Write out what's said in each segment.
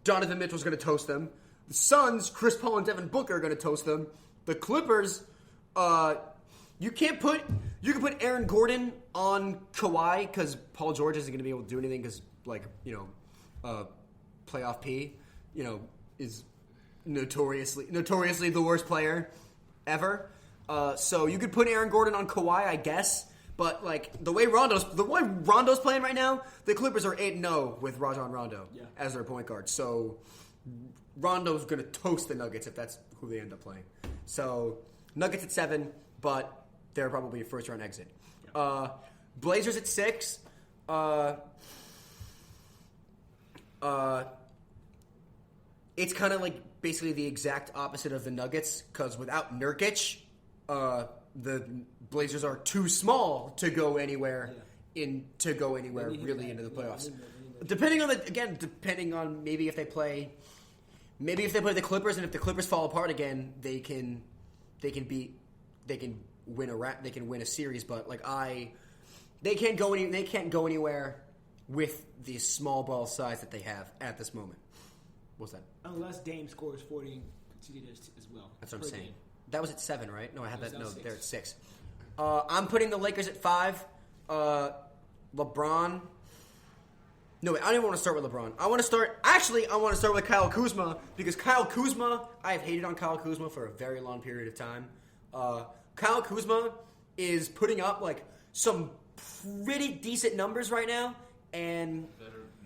Donovan Mitchell's going to toast them. The Suns, Chris Paul and Devin Booker are going to toast them. The Clippers, you can put Aaron Gordon on Kawhi because Paul George isn't going to be able to do anything because, playoff P, is notoriously the worst player ever. So you could put Aaron Gordon on Kawhi, I guess. But the way Rondo's playing right now, the Clippers are 8-0 with Rajon Rondo as their point guard. So Rondo's going to toast the Nuggets if that's who they end up playing. So Nuggets at 7, but they're probably a first-round exit. Blazers at 6. It's kind of basically the exact opposite of the Nuggets because without Nurkic, the Blazers are too small to go anywhere really into the playoffs. Depending on maybe if they play the Clippers, and if the Clippers fall apart again, they can win a series. But they can't go anywhere with the small ball size that they have at this moment. What's that? Unless Dame scores 40 and conceded as well. That's what I'm saying. That was at 7, right? No, I had that. No, they're at 6. I'm putting the Lakers at 5. LeBron. No, wait, I don't even want to start with LeBron. I want to start with Kyle Kuzma because Kyle Kuzma, I have hated on Kyle Kuzma for a very long period of time. Kyle Kuzma is putting up some pretty decent numbers right now, and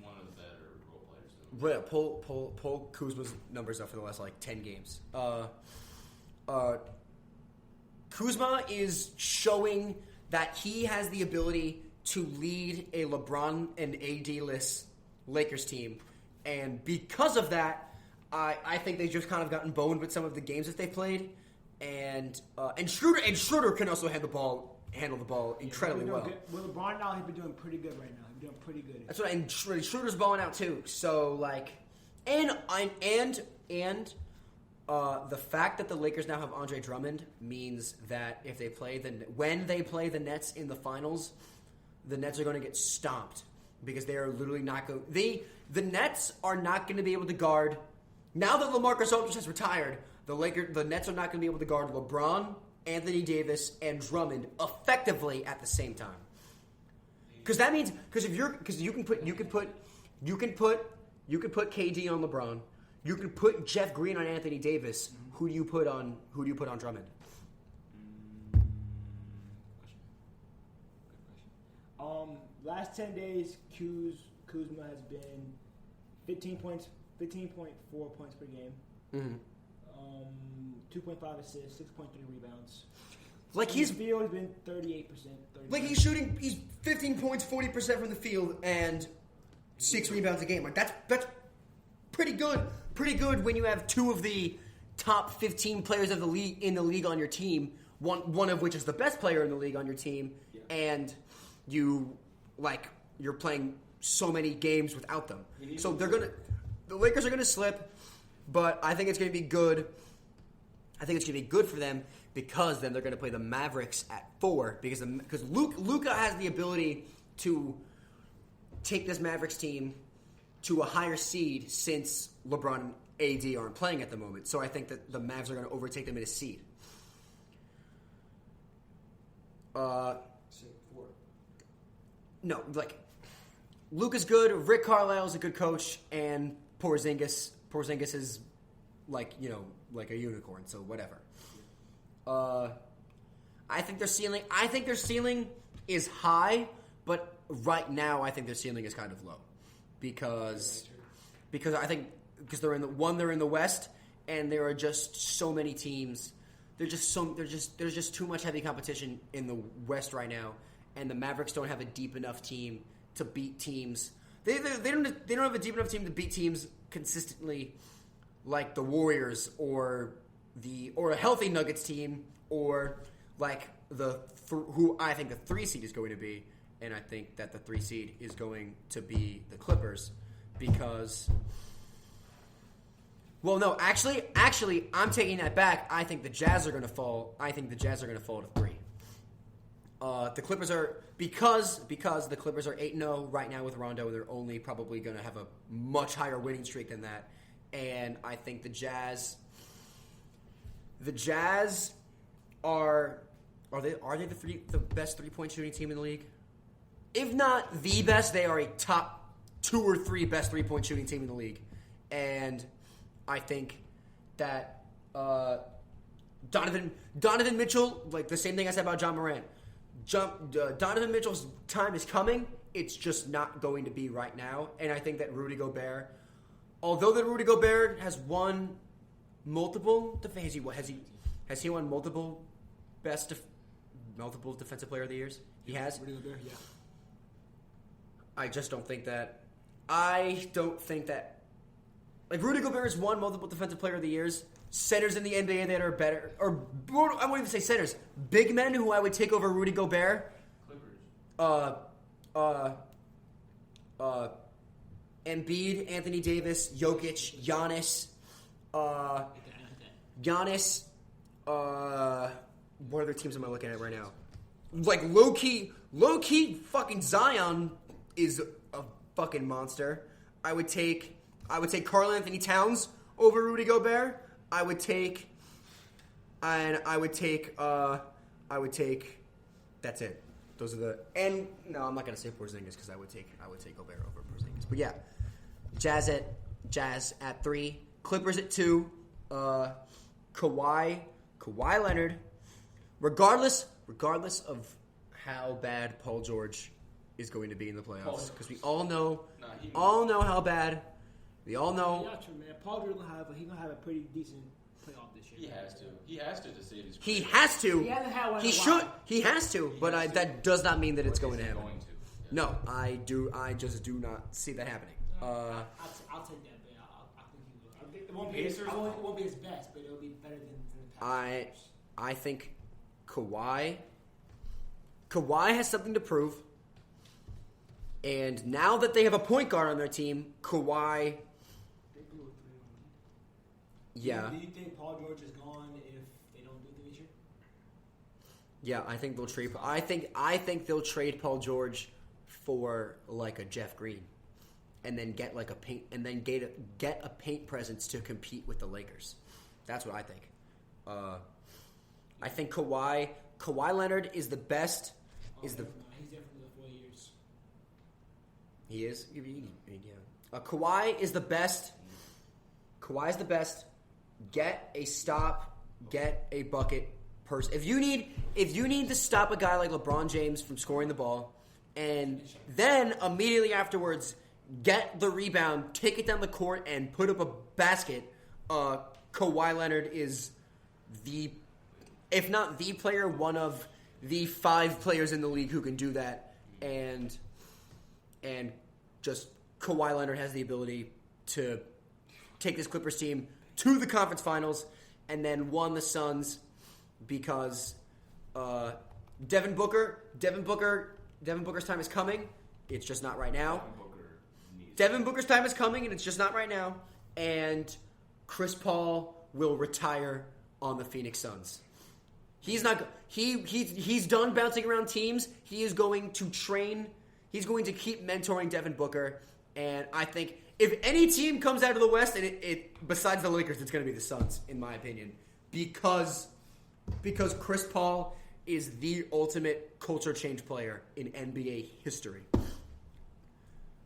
one of the better role players. Pull Kuzma's numbers up for the last 10 games. Kuzma is showing that he has the ability to lead a LeBron and AD-less Lakers team, and because of that, I think they've just kind of gotten boned with some of the games that they played, and Schroeder can also handle the ball incredibly well. With LeBron now, he's been doing pretty good right now. He's doing pretty good. That's right, and Schroeder's balling out too. So the fact that the Lakers now have Andre Drummond means that when they play the Nets in the finals, the Nets are going to get stomped because they are literally not going. The Nets are not going to be able to guard. Now that LaMarcus Aldridge has retired, the Nets are not going to be able to guard LeBron, Anthony Davis, and Drummond effectively at the same time. Because that means you can put KD on LeBron. You can put Jeff Green on Anthony Davis. Who do you put on Drummond? Last 10 days, Kuzma has been 15.4 points per game. Mm-hmm. 2.5 assists, 6.3 rebounds. His field has been 38%. He's 15 points, 40% from the field, and 6 rebounds a game. That's pretty good. Pretty good when you have 2 of the top 15 players of the league in the league on your team. One of which is the best player in the league on your team, and you're playing so many games without them. So the Lakers are gonna slip, but I think it's gonna be good. I think it's gonna be good for them because then they're gonna play the Mavericks at 4 because Luka has the ability to take this Mavericks team to a higher seed since LeBron and AD aren't playing at the moment. So I think that the Mavs are going to overtake them in a seed. 4. No, Luka's good, Rick Carlisle's a good coach, and Porzingis is a unicorn, so whatever. I think their ceiling is high, but right now I think their ceiling is kind of low. Because they're in the West, and there are just so many teams. There's just too much heavy competition in the West right now, and the Mavericks don't have a deep enough team to beat teams. They don't have a deep enough team to beat teams consistently, like the Warriors or a healthy Nuggets team, or who I think the 3 seed is going to be. And I think that the 3 seed is going to be the Clippers because... Well, no, actually, I'm taking that back. I think the Jazz are going to fall. I think the Jazz are going to fall to 3. The Clippers are because the Clippers are 8-0 right now with Rondo. They're only probably going to have a much higher winning streak than that, and I think the Jazz are they the best 3-point shooting team in the league? If not the best, they are a top 2 or 3 best 3-point shooting team in the league, and I think that Donovan Mitchell, like the same thing I said about John Morant. Donovan Mitchell's time is coming. It's just not going to be right now. And I think that Rudy Gobert, although that Rudy Gobert has won multiple, has he won multiple defensive player of the years? He has. Rudy Gobert, yeah. I don't think that. Like Rudy Gobert has won multiple defensive player of the years. Centers in the NBA that are better, or I won't even say centers. Big men who I would take over Rudy Gobert. Clippers. Embiid, Anthony Davis, Jokic, Giannis. What other teams am I looking at right now? Like low key, fucking Zion is a fucking monster. I would take Karl Anthony Towns over Rudy Gobert. I would take. That's it. Those are the. And no, I'm not gonna say Porzingis because I would take Gobert over Porzingis. But yeah, Jazz at 3, Clippers at 2, Kawhi Leonard. Regardless of how bad Paul George is going to be in the playoffs, because we all know how bad. We all know. Yeah, true, man. Paul George gonna have a pretty decent playoff this year. He has to save his He career. has to. He hasn't had one in He a should. while. He has to. But that does not mean that it's going to happen. Going to. Yeah. No, I do. I just do not see that happening. I'll take that, but I think he will. I think it won't be his best, but it'll be better than the past years. I think Kawhi has something to prove. And now that they have a point guard on their team, Kawhi. They blew a 3-1 lead. Yeah. Do you think Paul George is gone if they don't do it this year? Yeah, I think they'll trade. I think they'll trade Paul George for like a Jeff Green, and then get like a paint, and then get a paint presence to compete with the Lakers. That's what I think. I think Kawhi Leonard is the best. He's there for the 4 years. He is. Yeah. Kawhi is the best. Kawhi is the best. Get a stop. Get a bucket person. If you need to stop a guy like LeBron James from scoring the ball, and then immediately afterwards get the rebound, take it down the court, and put up a basket, Kawhi Leonard is if not the player, one of the 5 players in the league who can do that, and just Kawhi Leonard has the ability to take this Clippers team to the conference finals, and then won the Suns because Devin Booker's time is coming. It's just not right now. Devin Booker's time is coming, and it's just not right now. And Chris Paul will retire on the Phoenix Suns. He's not. He's done bouncing around teams. He is going to train. He's going to keep mentoring Devin Booker. And I think if any team comes out of the West, and it besides the Lakers, it's going to be the Suns, in my opinion, because Chris Paul is the ultimate culture change player in NBA history.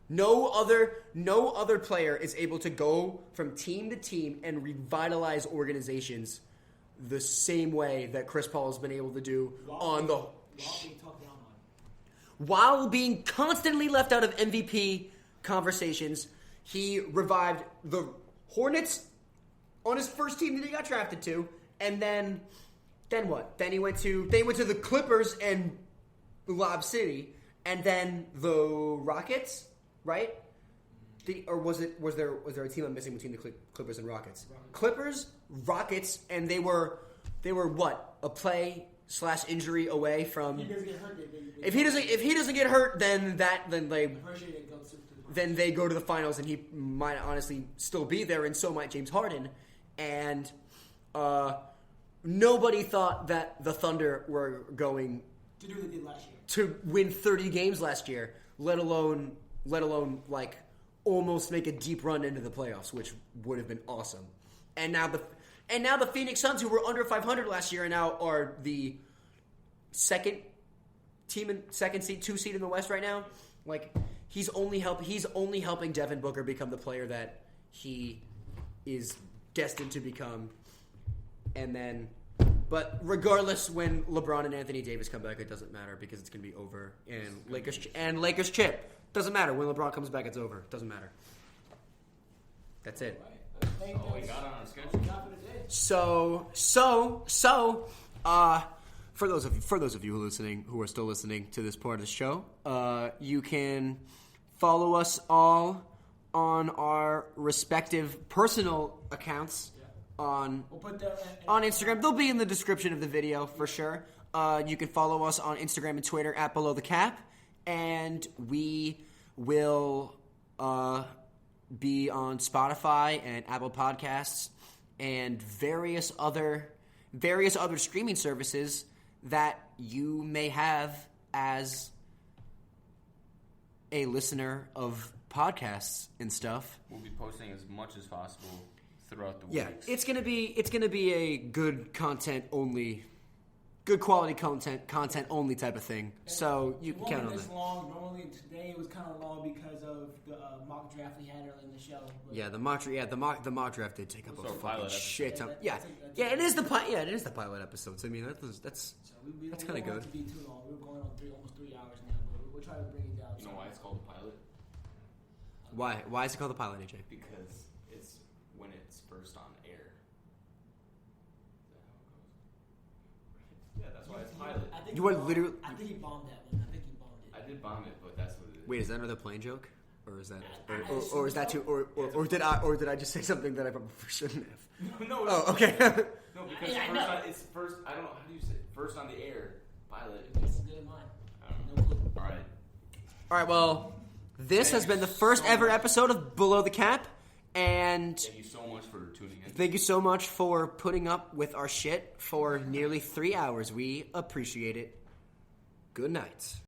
No other player is able to go from team to team and revitalize organizations the same way that Chris Paul has been able to do while being constantly left out of MVP conversations. He revived the Hornets on his first team that he got drafted to, and then what? Then they went to the Clippers and Lob City, and then the Rockets, right? Was there a team I'm missing between the Clippers and Rockets? Clippers, Rockets, and they were what? A play/injury away from. If he doesn't get hurt, then they go to the finals, and he might honestly still be there, and so might James Harden. And nobody thought that the Thunder were going to do what they did last year. To win 30 games last year, let alone like almost make a deep run into the playoffs, which would have been awesome. And now the Phoenix Suns, who were under 500 last year, and now are the second seed, 2 seed in the West right now. Like he's only helping Devin Booker become the player that he is destined to become. And then, but regardless, when LeBron and Anthony Davis come back, it doesn't matter because it's going to be over. And Lakers chip. Doesn't matter. When LeBron comes back, it's over. Doesn't matter. That's it. We got on our schedule. For those of you who are still listening to this part of the show, you can follow us all on our respective personal accounts on Instagram. They'll be in the description of the video for sure. You can follow us on Instagram and Twitter at Below the Cap, and we will be on Spotify and Apple Podcasts and various other streaming services that you may have as a listener of podcasts and stuff. We'll be posting as much as possible throughout the weeks. It's gonna be a good quality content only type of thing. So you can count on that. Normally today it was kind of long because of the mock draft we had earlier in the show. Yeah, the mock draft did take up a fucking shit ton. It is the pilot episode. So I mean that's kind of good. To be too long. We're going on almost 3 hours now, but we'll try to bring it down. You know why it's called the pilot? Why is it called the pilot, AJ? Because it's when it's first on air. Is that how it goes? Yeah, that's why it's pilot. I think he bombed that one. I think he bombed it. I did bomb it, but that's what it is. Wait, is that another plane joke, or is that, or is that too, or did I just say something that I probably shouldn't have? No. Oh, okay. No, because it's first. I don't know how do you say it? First on the air, pilot. It's a good line. No clue. All right. Well, this has been the first ever episode of Below the Cap, and thank you so much for tuning in. Thank you so much for putting up with our shit for nearly 3 hours. We appreciate it. Good night.